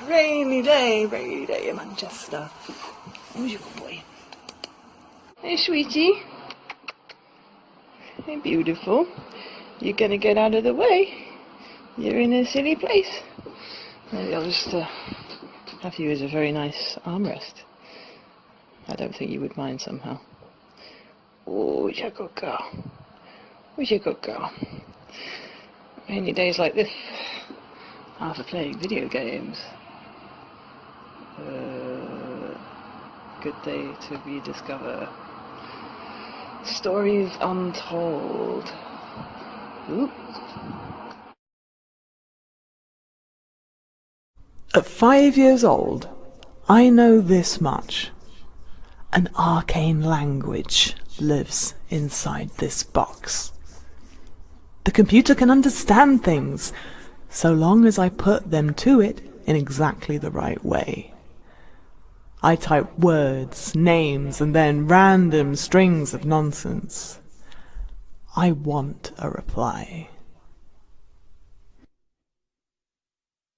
Rainy day in Manchester. Who's your good boy? Hey, sweetie. Hey, beautiful. You're gonna get out of the way. You're in a silly place. Maybe I'll just have you as a very nice armrest. I don't think you would mind somehow. Oh, you're a good girl. Who's your good girl? Rainy days like this, after playing video games. Good day to rediscover stories untold. Oop. At 5 years old, I know this much. An arcane language lives inside this box. The computer can understand things, so long as I put them to it in exactly the right way. I type words, names, and then random strings of nonsense. I want a reply.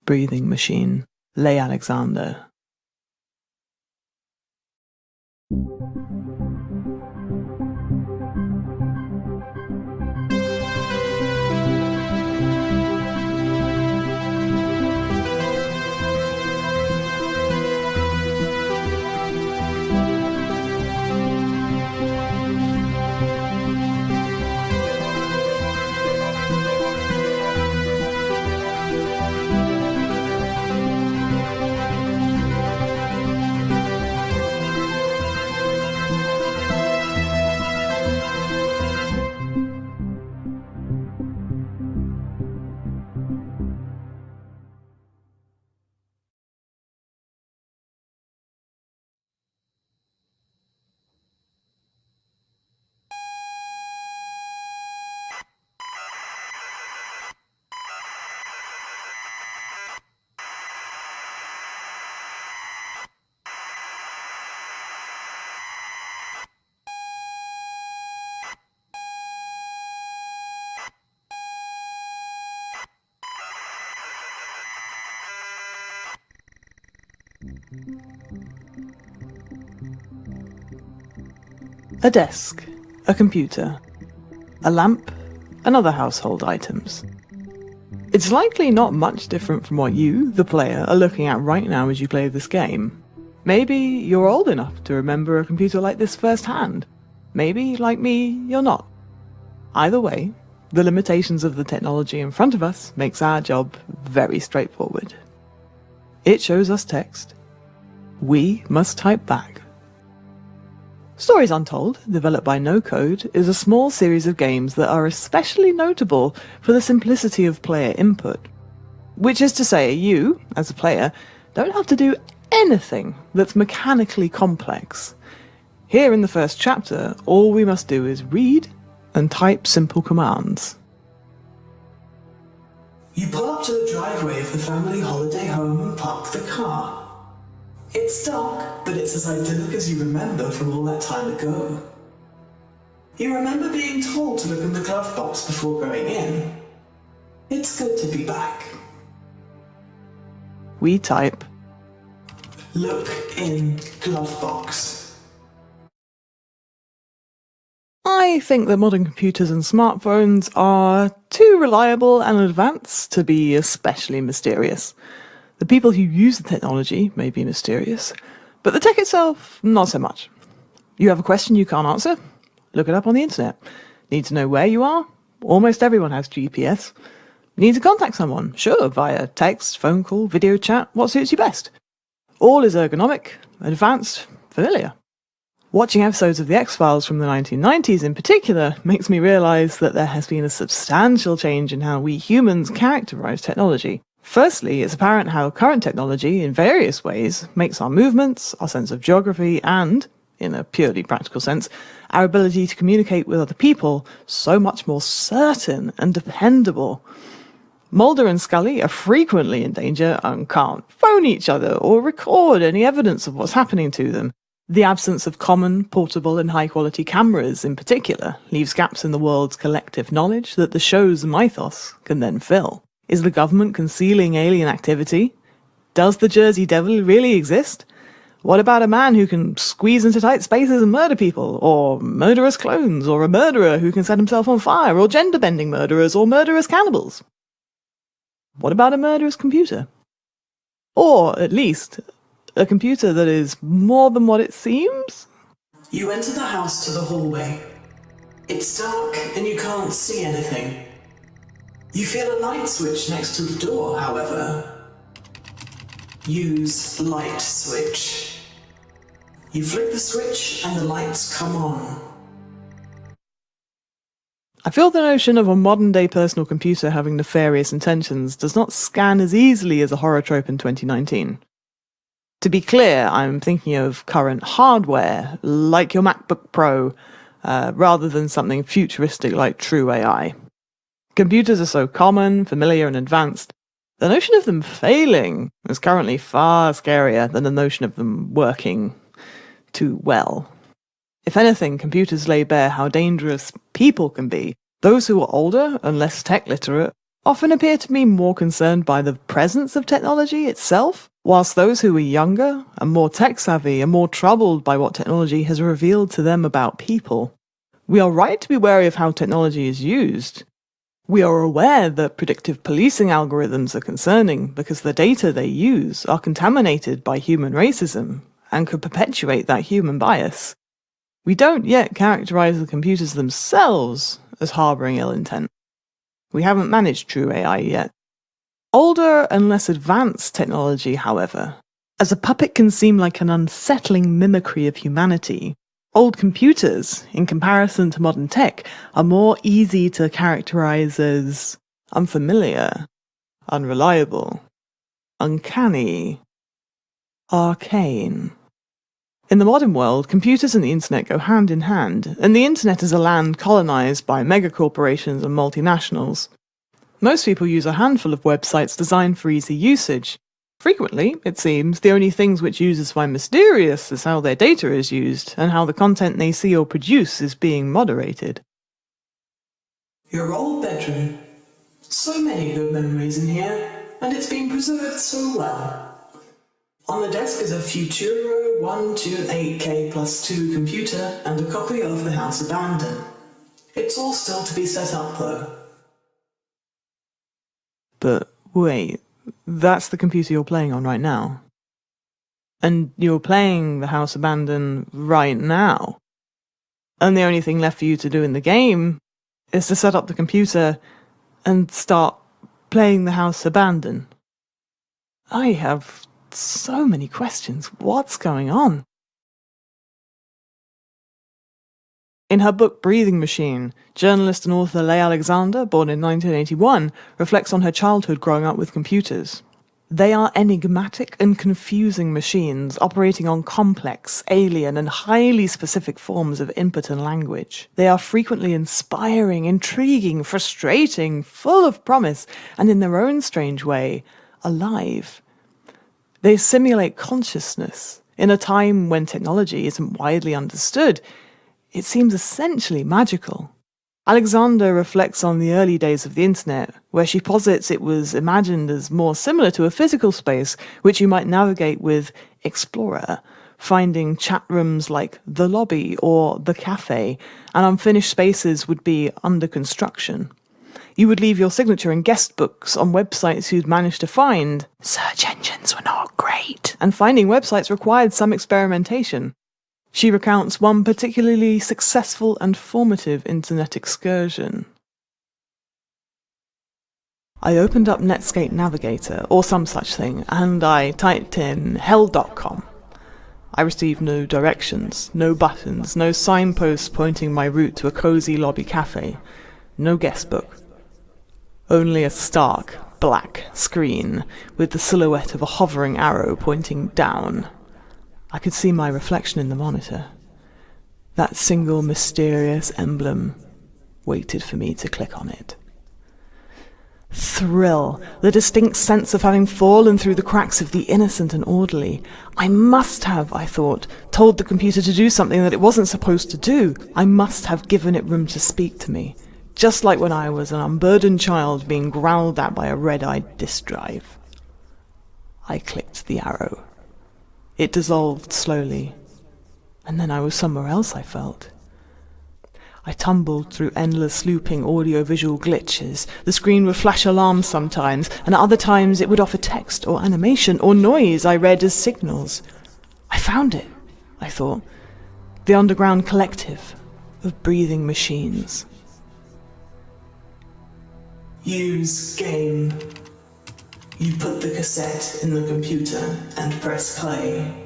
Breathing machine, Leigh Alexander. A desk, a computer, a lamp, and other household items. It's likely not much different from what you, the player, are looking at right now as you play this game. Maybe you're old enough to remember a computer like this firsthand. Maybe, like me, you're not. Either way, the limitations of the technology in front of us makes our job very straightforward. It shows us text. We must type back. Stories Untold, developed by No Code, is a small series of games that are especially notable for the simplicity of player input. Which is to say, you, as a player, don't have to do anything that's mechanically complex. Here in the first chapter, all we must do is read and type simple commands. You pull up to the driveway of the family holiday home and park the car. It's dark, but it's as idyllic as you remember from all that time ago. You remember being told to look in the glove box before going in. It's good to be back. We type, Look in glove box. I think that modern computers and smartphones are too reliable and advanced to be especially mysterious. The people who use the technology may be mysterious, but the tech itself, not so much. You have a question you can't answer? Look it up on the internet. Need to know where you are? Almost everyone has GPS. Need to contact someone? Sure, via text, phone call, video chat, what suits you best? All is ergonomic, advanced, familiar. Watching episodes of The X-Files from the 1990s in particular makes me realise that there has been a substantial change in how we humans characterise technology. Firstly, it's apparent how current technology, in various ways, makes our movements, our sense of geography, and, in a purely practical sense, our ability to communicate with other people so much more certain and dependable. Mulder and Scully are frequently in danger and can't phone each other or record any evidence of what's happening to them. The absence of common, portable and high-quality cameras, in particular, leaves gaps in the world's collective knowledge that the show's mythos can then fill. Is the government concealing alien activity? Does the Jersey Devil really exist? What about a man who can squeeze into tight spaces and murder people, or murderous clones, or a murderer who can set himself on fire, or gender-bending murderers, or murderous cannibals? What about a murderous computer? Or, at least, a computer that is more than what it seems? You enter the house to the hallway. It's dark and you can't see anything. You feel a light switch next to the door, however. Use light switch. You flick the switch and the lights come on. I feel the notion of a modern-day personal computer having nefarious intentions does not scan as easily as a horror trope in 2019. To be clear, I'm thinking of current hardware, like your MacBook Pro, rather than something futuristic like true AI. Computers are so common, familiar, and advanced. The notion of them failing is currently far scarier than the notion of them working too well. If anything, computers lay bare how dangerous people can be. Those who are older and less tech-literate often appear to be more concerned by the presence of technology itself, whilst those who are younger and more tech-savvy are more troubled by what technology has revealed to them about people. We are right to be wary of how technology is used. We are aware that predictive policing algorithms are concerning because the data they use are contaminated by human racism and could perpetuate that human bias. We don't yet characterize the computers themselves as harboring ill intent. We haven't managed true AI yet. Older and less advanced technology, however, as a puppet can seem like an unsettling mimicry of humanity, old computers, in comparison to modern tech, are more easy to characterize as unfamiliar, unreliable, uncanny, arcane. In the modern world, computers and the internet go hand in hand, and the internet is a land colonized by megacorporations and multinationals. Most people use a handful of websites designed for easy usage. Frequently, it seems, the only things which users find mysterious is how their data is used, and how the content they see or produce is being moderated. Your old bedroom. So many good memories in here, and it's been preserved so well. On the desk is a Futuro 128K plus 2 computer and a copy of The House Abandoned. It's all still to be set up though. But wait, that's the computer you're playing on right now? And you're playing The House Abandoned right now? And the only thing left for you to do in the game is to set up the computer and start playing The House Abandoned? I have so many questions. What's going on? In her book Breathing Machine, journalist and author Leigh Alexander, born in 1981, reflects on her childhood growing up with computers. They are enigmatic and confusing machines operating on complex, alien, and highly specific forms of input and language. They are frequently inspiring, intriguing, frustrating, full of promise, and in their own strange way, alive. They simulate consciousness. In a time when technology isn't widely understood, it seems essentially magical. Alexander reflects on the early days of the internet, where she posits it was imagined as more similar to a physical space which you might navigate with Explorer, finding chat rooms like the lobby or the cafe, and unfinished spaces would be under construction. You would leave your signature in guest books on websites you'd managed to find. Search engines were not great, and finding websites required some experimentation. She recounts one particularly successful and formative internet excursion. I opened up Netscape Navigator, or some such thing, and I typed in hell.com. I received no directions, no buttons, no signposts pointing my route to a cozy lobby cafe, no guestbook. Only a stark, black screen with the silhouette of a hovering arrow pointing down. I could see my reflection in the monitor. That single mysterious emblem waited for me to click on it. Thrill, the distinct sense of having fallen through the cracks of the innocent and orderly. I must have, I thought, told the computer to do something that it wasn't supposed to do. I must have given it room to speak to me. Just like when I was an unburdened child being growled at by a red-eyed disk drive. I clicked the arrow. It dissolved slowly, and then I was somewhere else, I felt. I tumbled through endless looping audio-visual glitches. The screen would flash alarms sometimes, and at other times it would offer text or animation or noise I read as signals. I found it, I thought. The underground collective of breathing machines. Use game. You put the cassette in the computer and press play.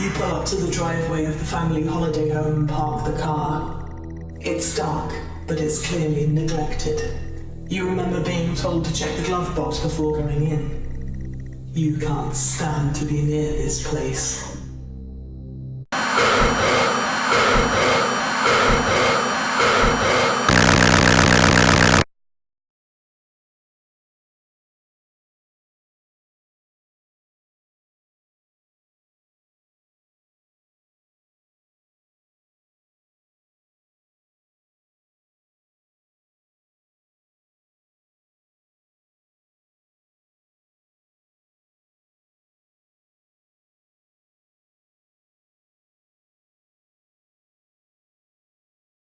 You pull up to the driveway of the family holiday home and park the car. It's dark, but it's clearly neglected. You remember being told to check the glove box before going in. You can't stand to be near this place.